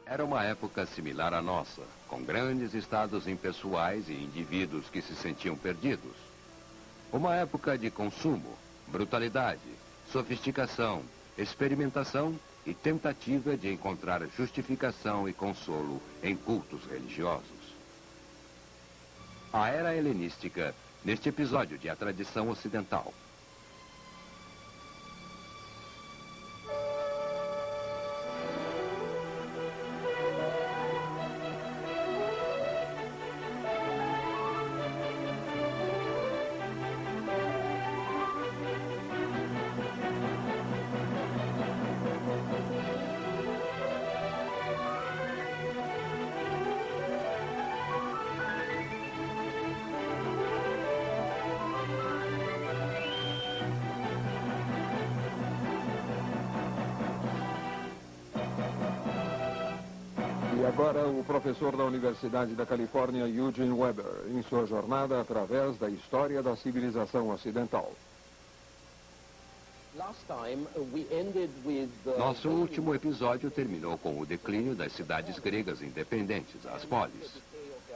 Era uma época similar à nossa, com grandes estados impessoais e indivíduos que se sentiam perdidos. Uma época de consumo, brutalidade, sofisticação, experimentação e tentativa de encontrar justificação e consolo em cultos religiosos. A era helenística, neste episódio de A Tradição Ocidental. E agora o professor da Universidade da Califórnia, Eugene Weber, em sua jornada através da história da civilização ocidental. Nosso último episódio terminou com o declínio das cidades gregas independentes, as polis,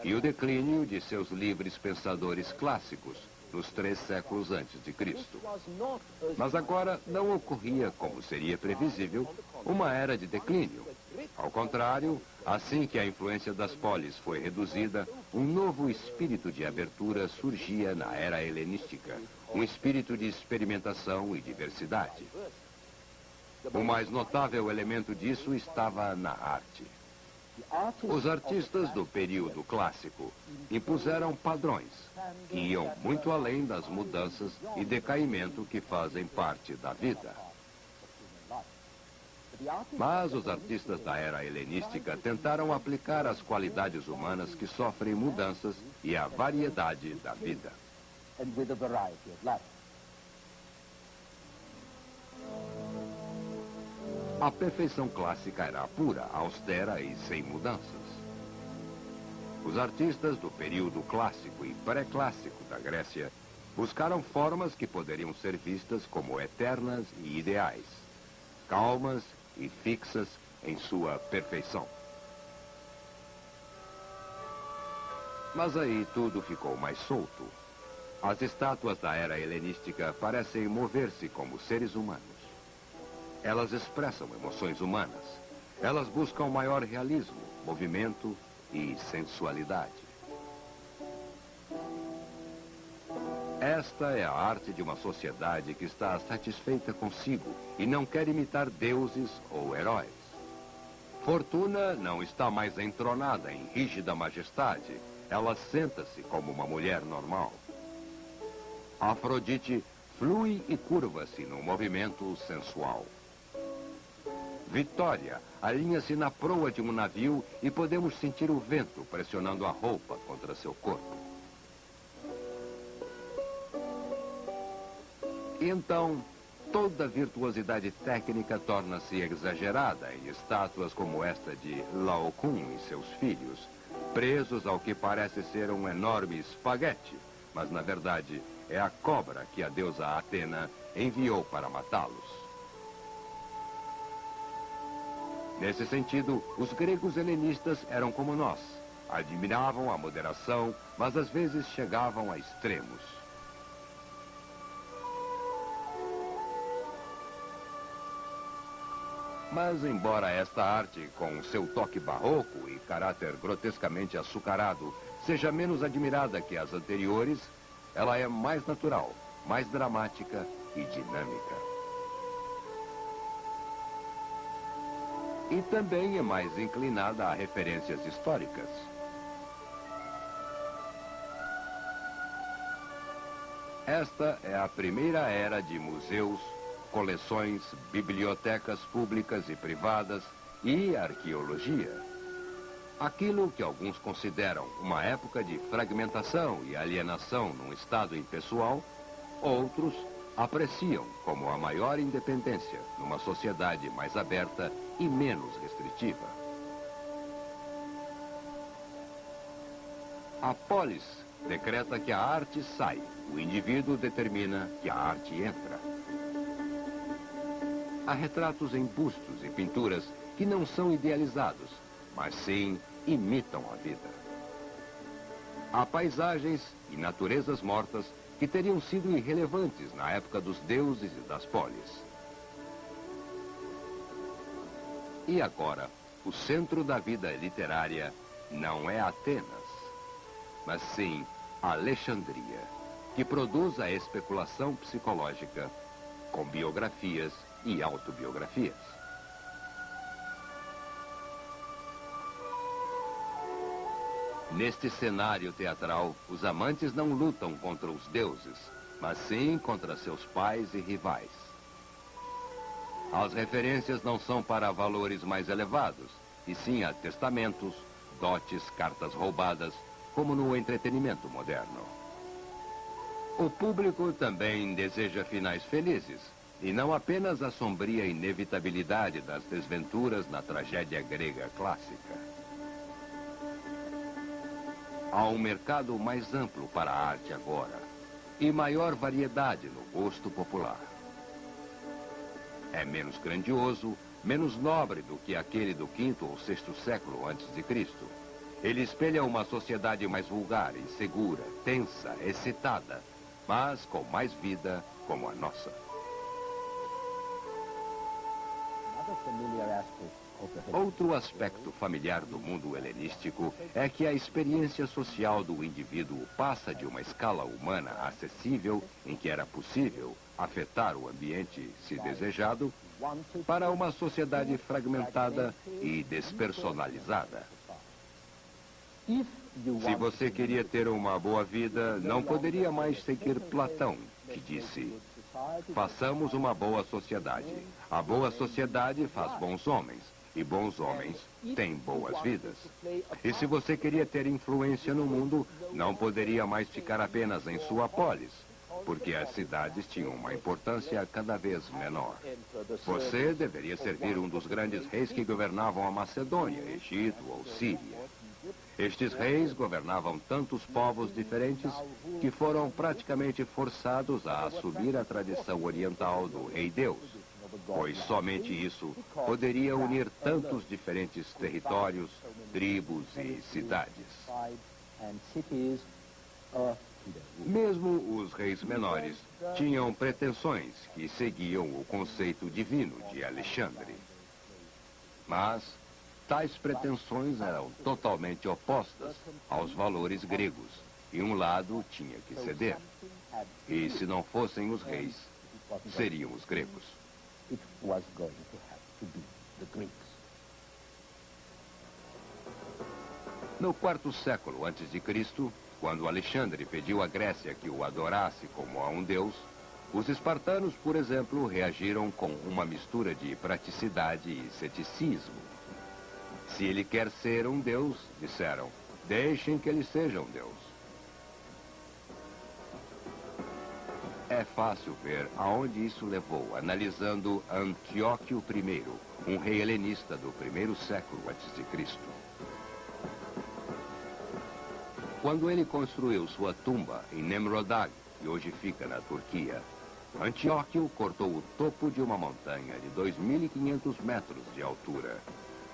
e o declínio de seus livres pensadores clássicos, nos 3 séculos antes de Cristo. Mas agora não ocorria, como seria previsível, uma era de declínio. Ao contrário, assim que a influência das polis foi reduzida, um novo espírito de abertura surgia na era helenística, um espírito de experimentação e diversidade. O mais notável elemento disso estava na arte. Os artistas do período clássico impuseram padrões que iam muito além das mudanças e decaimento que fazem parte da vida. Mas os artistas da era helenística tentaram aplicar as qualidades humanas que sofrem mudanças e a variedade da vida. A perfeição clássica era pura, austera e sem mudanças. Os artistas do período clássico e pré-clássico da Grécia buscaram formas que poderiam ser vistas como eternas e ideais, calmas e fixas em sua perfeição. Mas aí tudo ficou mais solto. As estátuas da era helenística parecem mover-se como seres humanos. Elas expressam emoções humanas. Elas buscam maior realismo, movimento e sensualidade. Esta é a arte de uma sociedade que está satisfeita consigo e não quer imitar deuses ou heróis. Fortuna não está mais entronada em rígida majestade. Ela senta-se como uma mulher normal. Afrodite flui e curva-se num movimento sensual. Vitória alinha-se na proa de um navio e podemos sentir o vento pressionando a roupa contra seu corpo. E então, toda virtuosidade técnica torna-se exagerada em estátuas como esta de Laocoon e seus filhos, presos ao que parece ser um enorme espaguete, mas na verdade é a cobra que a deusa Atena enviou para matá-los. Nesse sentido, os gregos helenistas eram como nós. Admiravam a moderação, mas às vezes chegavam a extremos. Mas embora esta arte, com seu toque barroco e caráter grotescamente açucarado, seja menos admirada que as anteriores, ela é mais natural, mais dramática e dinâmica. E também é mais inclinada a referências históricas. Esta é a primeira era de museus, coleções, bibliotecas públicas e privadas e arqueologia. Aquilo que alguns consideram uma época de fragmentação e alienação num estado impessoal, outros apreciam como a maior independência numa sociedade mais aberta e menos restritiva. A polis decreta que a arte sai, o indivíduo determina que a arte entra. Há retratos em bustos e pinturas que não são idealizados, mas sim imitam a vida. Há paisagens e naturezas mortas que teriam sido irrelevantes na época dos deuses e das polis. E agora, o centro da vida literária não é Atenas, mas sim Alexandria, que produz a especulação psicológica com biografias e autobiografias. Neste cenário teatral, os amantes não lutam contra os deuses, mas sim contra seus pais e rivais. As referências não são para valores mais elevados, e sim a testamentos, dotes, cartas roubadas, como no entretenimento moderno. O público também deseja finais felizes, e não apenas a sombria inevitabilidade das desventuras na tragédia grega clássica. Há um mercado mais amplo para a arte agora, e maior variedade no gosto popular. É menos grandioso, menos nobre do que aquele do V ou VI século antes de Cristo. Ele espelha uma sociedade mais vulgar, insegura, tensa, excitada, mas com mais vida como a nossa. Outro aspecto familiar do mundo helenístico é que a experiência social do indivíduo passa de uma escala humana acessível, em que era possível afetar o ambiente, se desejado, para uma sociedade fragmentada e despersonalizada. Se você queria ter uma boa vida, não poderia mais seguir Platão, que disse: façamos uma boa sociedade. A boa sociedade faz bons homens, e bons homens têm boas vidas. E se você queria ter influência no mundo, não poderia mais ficar apenas em sua polis, porque as cidades tinham uma importância cada vez menor. Você deveria servir um dos grandes reis que governavam a Macedônia, Egito ou Síria. Estes reis governavam tantos povos diferentes que foram praticamente forçados a assumir a tradição oriental do Rei Deus, pois somente isso poderia unir tantos diferentes territórios, tribos e cidades. Mesmo os reis menores tinham pretensões que seguiam o conceito divino de Alexandre. Mas tais pretensões eram totalmente opostas aos valores gregos, e um lado tinha que ceder. E se não fossem os reis, seriam os gregos. No quarto século antes de Cristo, quando Alexandre pediu à Grécia que o adorasse como a um deus, os espartanos, por exemplo, reagiram com uma mistura de praticidade e ceticismo. Se ele quer ser um deus, disseram, deixem que ele seja um deus. É fácil ver aonde isso levou, analisando Antíoco I, um rei helenista do primeiro século antes de Cristo. Quando ele construiu sua tumba em Nemrodag, que hoje fica na Turquia, Antíoco cortou o topo de uma montanha de 2.500 metros de altura,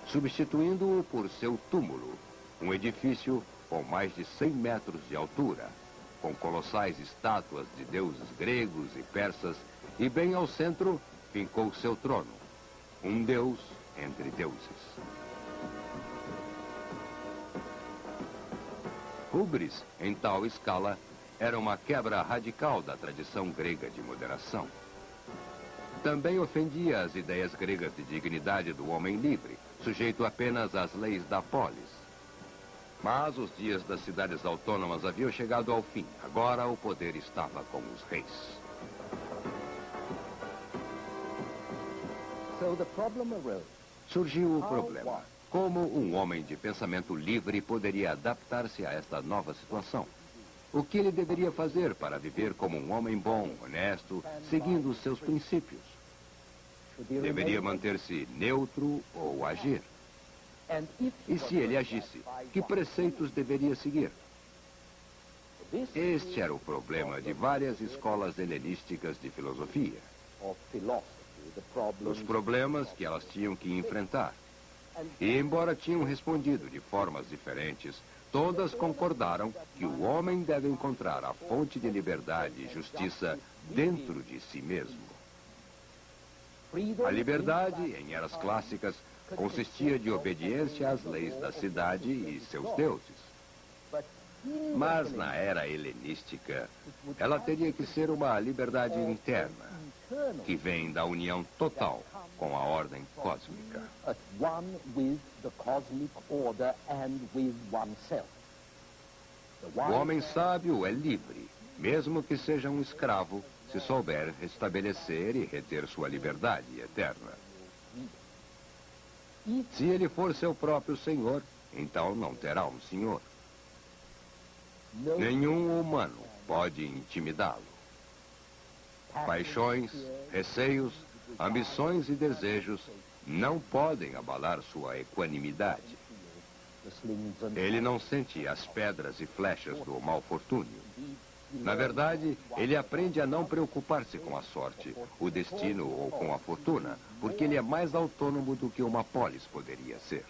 substituindo-o por seu túmulo, um edifício com mais de 100 metros de altura, com colossais estátuas de deuses gregos e persas, e bem ao centro fincou seu trono, um deus entre deuses. Hubris, em tal escala, era uma quebra radical da tradição grega de moderação. Também ofendia as ideias gregas de dignidade do homem livre, sujeito apenas às leis da polis. Mas os dias das cidades autônomas haviam chegado ao fim. Agora o poder estava com os reis. Surgiu o problema. Como um homem de pensamento livre poderia adaptar-se a esta nova situação? O que ele deveria fazer para viver como um homem bom, honesto, seguindo os seus princípios? Deveria manter-se neutro ou agir? E se ele agisse, que preceitos deveria seguir? Este era o problema de várias escolas helenísticas de filosofia. Os problemas que elas tinham que enfrentar. E embora tinham respondido de formas diferentes, todas concordaram que o homem deve encontrar a fonte de liberdade e justiça dentro de si mesmo. A liberdade, em eras clássicas, consistia de obediência às leis da cidade e seus deuses. Mas na era helenística, ela teria que ser uma liberdade interna, que vem da união total com a ordem cósmica. O homem sábio é livre, mesmo que seja um escravo, se souber restabelecer e reter sua liberdade eterna. Se ele for seu próprio senhor, então não terá um senhor. Nenhum humano pode intimidá-lo. Paixões, receios, ambições e desejos não podem abalar sua equanimidade. Ele não sente as pedras e flechas do mau fortúnio. Na verdade, ele aprende a não preocupar-se com a sorte, o destino ou com a fortuna, porque ele é mais autônomo do que uma polis poderia ser.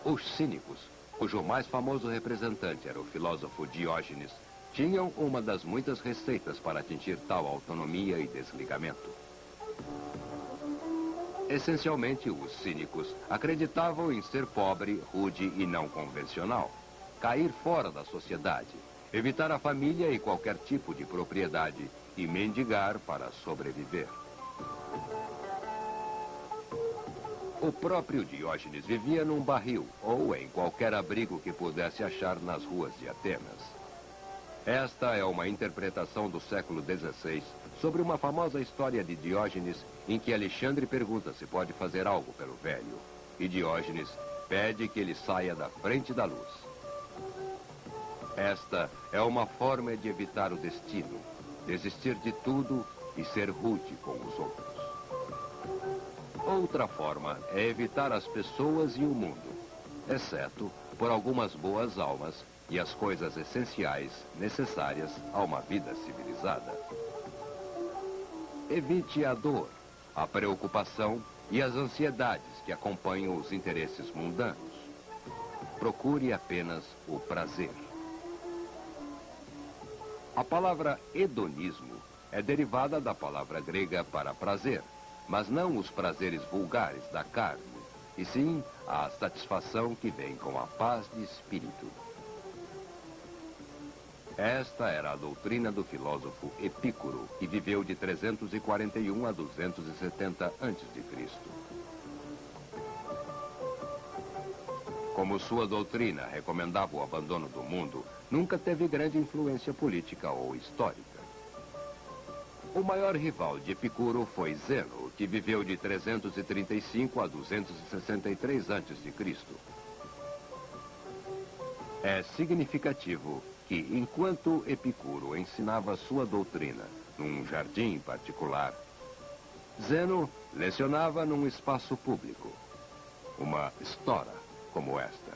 Os cínicos, cujo mais famoso representante era o filósofo Diógenes, tinham uma das muitas receitas para atingir tal autonomia e desligamento. Essencialmente, os cínicos acreditavam em ser pobre, rude e não convencional, cair fora da sociedade, evitar a família e qualquer tipo de propriedade e mendigar para sobreviver. O próprio Diógenes vivia num barril ou em qualquer abrigo que pudesse achar nas ruas de Atenas. Esta é uma interpretação do século XVI sobre uma famosa história de Diógenes em que Alexandre pergunta se pode fazer algo pelo velho. E Diógenes pede que ele saia da frente da luz. Esta é uma forma de evitar o destino, desistir de tudo e ser rude com os outros. Outra forma é evitar as pessoas e o mundo, exceto por algumas boas almas e as coisas essenciais necessárias a uma vida civilizada. Evite a dor, a preocupação e as ansiedades que acompanham os interesses mundanos. Procure apenas o prazer. A palavra hedonismo é derivada da palavra grega para prazer, mas não os prazeres vulgares da carne, e sim a satisfação que vem com a paz de espírito. Esta era a doutrina do filósofo Epicuro, que viveu de 341 a 270 a.C. Como sua doutrina recomendava o abandono do mundo, nunca teve grande influência política ou histórica. O maior rival de Epicuro foi Zeno, que viveu de 335 a 263 a.C. É significativo que, enquanto Epicuro ensinava sua doutrina num jardim particular, Zeno lecionava num espaço público, uma estora como esta.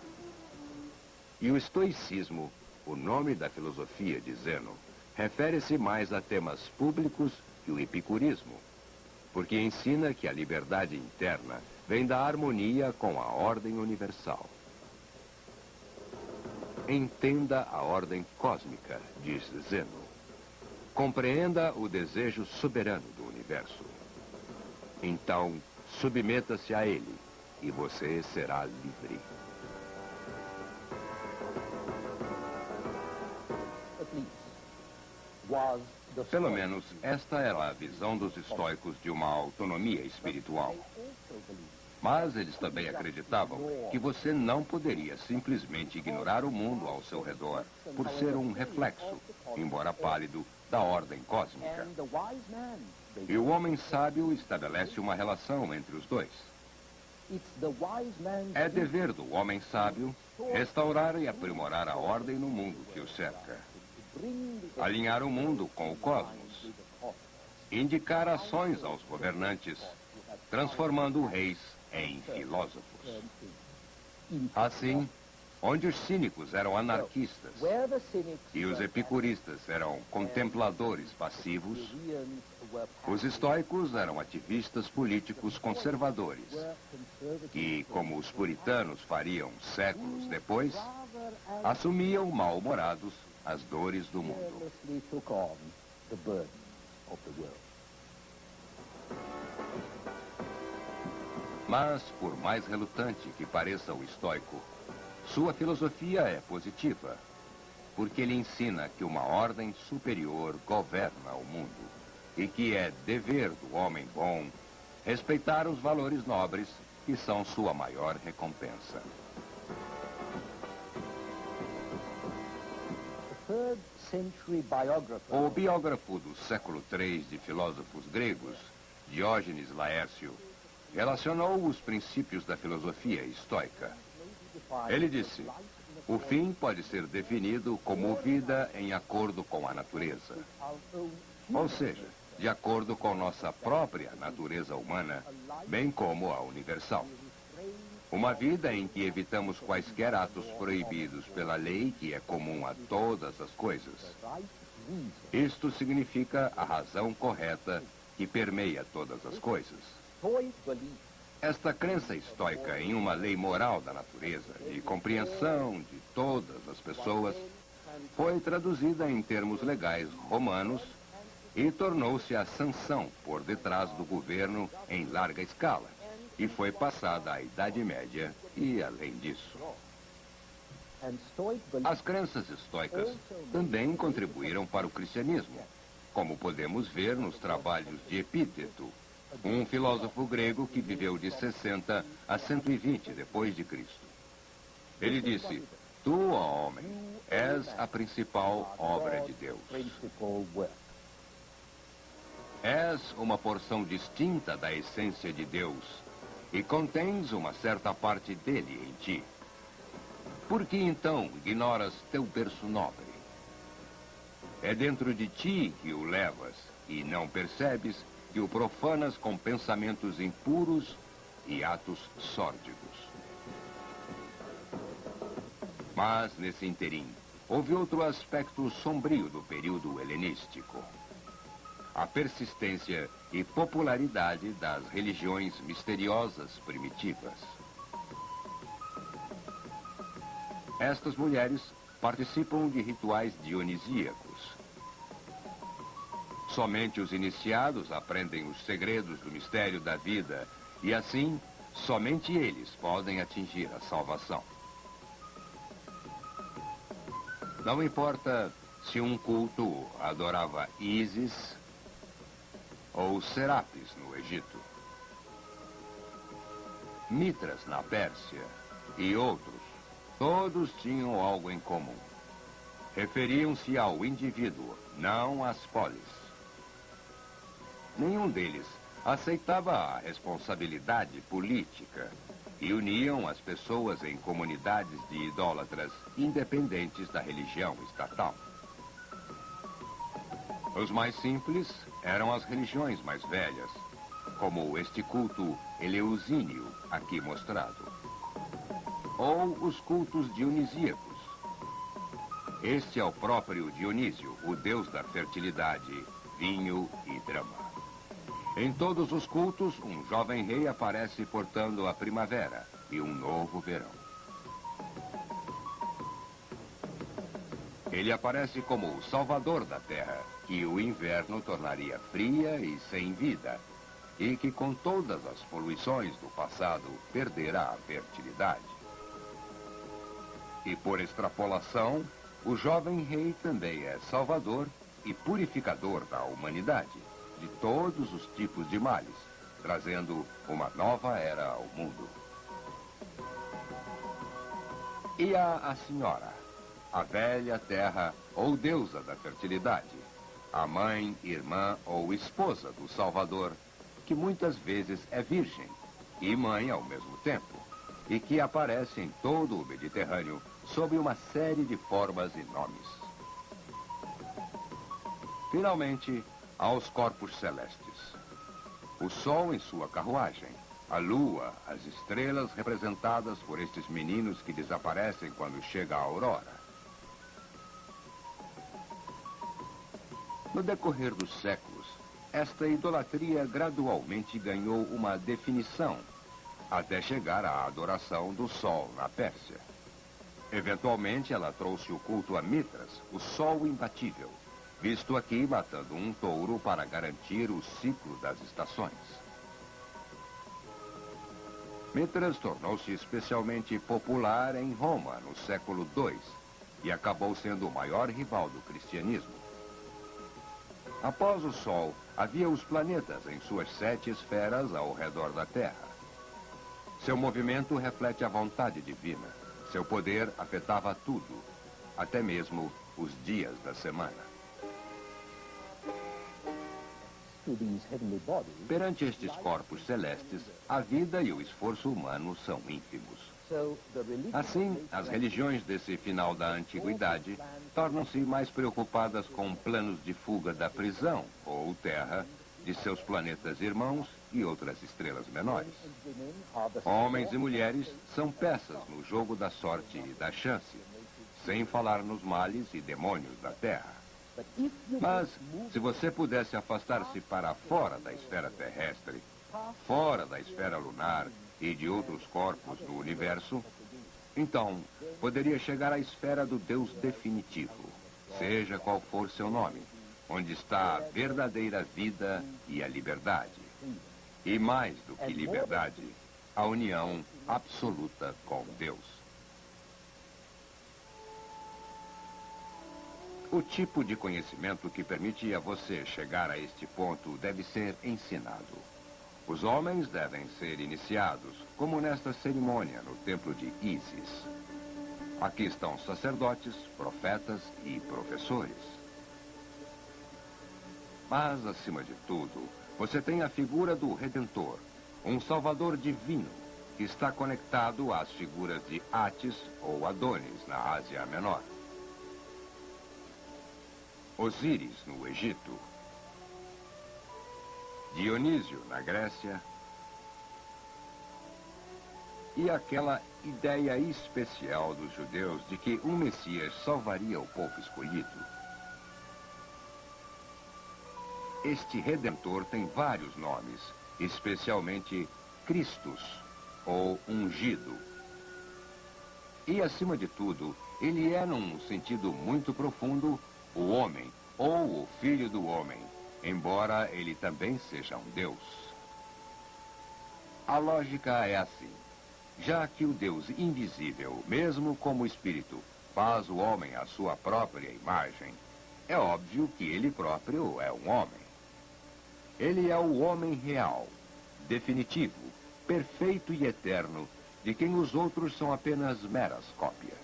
E o estoicismo, o nome da filosofia de Zeno, refere-se mais a temas públicos que o epicurismo, porque ensina que a liberdade interna vem da harmonia com a ordem universal. Entenda a ordem cósmica, diz Zeno. Compreenda o desejo soberano do universo. Então, submeta-se a ele e você será livre. Pelo menos, esta era a visão dos estoicos de uma autonomia espiritual. Mas eles também acreditavam que você não poderia simplesmente ignorar o mundo ao seu redor por ser um reflexo, embora pálido, da ordem cósmica. E o homem sábio estabelece uma relação entre os dois. É dever do homem sábio restaurar e aprimorar a ordem no mundo que o cerca. Alinhar o mundo com o cosmos. Indicar ações aos governantes, transformando reis em filósofos. Assim, onde os cínicos eram anarquistas e os epicuristas eram contempladores passivos, os estoicos eram ativistas políticos conservadores e, como os puritanos fariam séculos depois, assumiam mal-humorados as dores do mundo. Mas, por mais relutante que pareça o estoico, sua filosofia é positiva, porque ele ensina que uma ordem superior governa o mundo e que é dever do homem bom respeitar os valores nobres que são sua maior recompensa. O biógrafo do século III de filósofos gregos, Diógenes Laércio, relacionou os princípios da filosofia estoica. Ele disse: o fim pode ser definido como vida em acordo com a natureza. Ou seja, de acordo com nossa própria natureza humana, bem como a universal. Uma vida em que evitamos quaisquer atos proibidos pela lei que é comum a todas as coisas. Isto significa a razão correta que permeia todas as coisas. Esta crença estoica em uma lei moral da natureza e compreensão de todas as pessoas foi traduzida em termos legais romanos e tornou-se a sanção por detrás do governo em larga escala e foi passada à Idade Média e além disso. As crenças estoicas também contribuíram para o cristianismo, como podemos ver nos trabalhos de Epíteto, um filósofo grego que viveu de 60 a 120 depois de Cristo. Ele disse: tu, ó homem, és a principal obra de Deus. És uma porção distinta da essência de Deus e contens uma certa parte dele em ti. Por que então ignoras teu berço nobre? É dentro de ti que o levas e não percebes que o profanas com pensamentos impuros e atos sórdidos. Mas, nesse interim, houve outro aspecto sombrio do período helenístico: a persistência e popularidade das religiões misteriosas primitivas. Estas mulheres participam de rituais dionisíacos. Somente os iniciados aprendem os segredos do mistério da vida e, assim, somente eles podem atingir a salvação. Não importa se um culto adorava Ísis ou Serapis no Egito, Mitras na Pérsia e outros, todos tinham algo em comum. Referiam-se ao indivíduo, não às polis. Nenhum deles aceitava a responsabilidade política e uniam as pessoas em comunidades de idólatras independentes da religião estatal. Os mais simples eram as religiões mais velhas, como este culto eleusínio aqui mostrado, ou os cultos dionisíacos. Este é o próprio Dionísio, o deus da fertilidade, vinho e drama. Em todos os cultos, um jovem rei aparece portando a primavera e um novo verão. Ele aparece como o salvador da terra, que o inverno tornaria fria e sem vida, e que com todas as poluições do passado perderá a fertilidade. E por extrapolação, o jovem rei também é salvador e purificador da humanidade, de todos os tipos de males, trazendo uma nova era ao mundo. E a senhora, a velha terra ou deusa da fertilidade, a mãe, irmã ou esposa do Salvador, que muitas vezes é virgem e mãe ao mesmo tempo, e que aparece em todo o Mediterrâneo sob uma série de formas e nomes. Finalmente, aos corpos celestes. O Sol em sua carruagem, A lua, as estrelas representadas por estes meninos que desaparecem quando chega a aurora. No decorrer dos séculos, esta idolatria gradualmente ganhou uma definição, até chegar à adoração do Sol na Pérsia. Eventualmente, ela trouxe o culto a Mitras, o Sol imbatível, visto aqui matando um touro para garantir o ciclo das estações. Mitras tornou-se especialmente popular em Roma no século II e acabou sendo o maior rival do cristianismo. Após o Sol, havia os planetas em suas 7 esferas ao redor da Terra. Seu movimento reflete a vontade divina. Seu poder afetava tudo, até mesmo os dias da semana. Perante estes corpos celestes, a vida e o esforço humano são ínfimos. Assim, as religiões desse final da antiguidade tornam-se mais preocupadas com planos de fuga da prisão, ou terra, de seus planetas irmãos e outras estrelas menores. Homens e mulheres são peças no jogo da sorte e da chance, sem falar nos males e demônios da Terra. Mas, se você pudesse afastar-se para fora da esfera terrestre, fora da esfera lunar e de outros corpos no universo, então poderia chegar à esfera do Deus definitivo, seja qual for seu nome, onde está a verdadeira vida e a liberdade. E mais do que liberdade, a união absoluta com Deus. O tipo de conhecimento que permite a você chegar a este ponto deve ser ensinado. Os homens devem ser iniciados, como nesta cerimônia no templo de Ísis. Aqui estão sacerdotes, profetas e professores. Mas, acima de tudo, você tem a figura do Redentor, um Salvador divino, que está conectado às figuras de Atis ou Adonis na Ásia Menor. Osíris, no Egito. Dionísio, na Grécia. E aquela ideia especial dos judeus de que um Messias salvaria o povo escolhido. Este Redentor tem vários nomes, especialmente Christus, ou ungido. E, acima de tudo, ele é, num sentido muito profundo, o homem, ou o filho do homem, embora ele também seja um Deus. A lógica é assim. Já que o Deus invisível, mesmo como espírito, faz o homem à sua própria imagem, é óbvio que ele próprio é um homem. Ele é o homem real, definitivo, perfeito e eterno, de quem os outros são apenas meras cópias.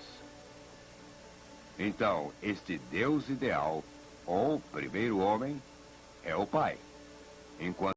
Então, este Deus ideal, ou primeiro homem, é o Pai, enquanto